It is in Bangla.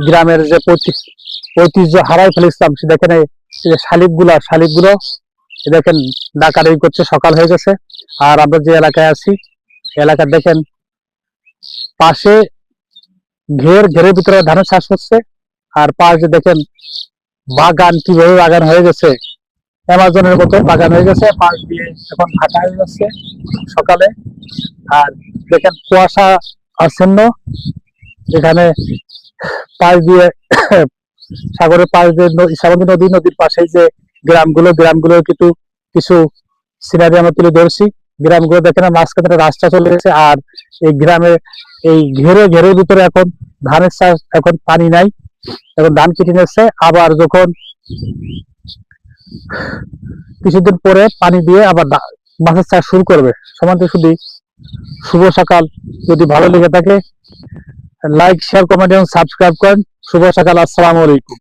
গ্রামের যে ঐতিহ্য হারাই ফেলেছিলাম, সে দেখেন এই যে শালিক গুলো দেখেন ডাকাডাকি করছে, সকাল হয়ে গেছে। আর আমরা যে এলাকায় আছি, এলাকা দেখেন পাশে ঘেরের ভিতরে ধানের চাষ হচ্ছে, আর পাশে দেখেন বাগান, কিভাবে বাগান হয়ে গেছে, অ্যামাজনের মতো বাগান হয়ে গেছে, পাশ দিয়ে এখন ফাঁকা হয়ে যাচ্ছে সকালে। আর দেখেন কুয়াশা আচ্ছন্ন এখানে, পাশ দিয়ে সাগরের পাশ দিয়ে ইসাবন্দী নদীর পাশেই যে গ্রামগুলো কিন্তু কিছু সিনারি আমরা তুলে ধরছি। গ্রামগুলো দেখেন মাঝখানে রাস্তা চলে গেছে, আর এই গ্রামে এই ঘেরের ভিতরে এখন ধানের চাষ, এখন পানি নাই, এখন ধান কেটে নিচ্ছে। আবার যখন কিছুদিন পরে পানি দিয়ে আবার মাছের চাষ শুরু করবে। সমান্ত শুধু শুভ সকাল। যদি ভালো লেগে থাকে লাইক, শেয়ার, কমেন্ট এবং সাবস্ক্রাইব করেন। শুভ সকাল, আসসালামু আলাইকুম।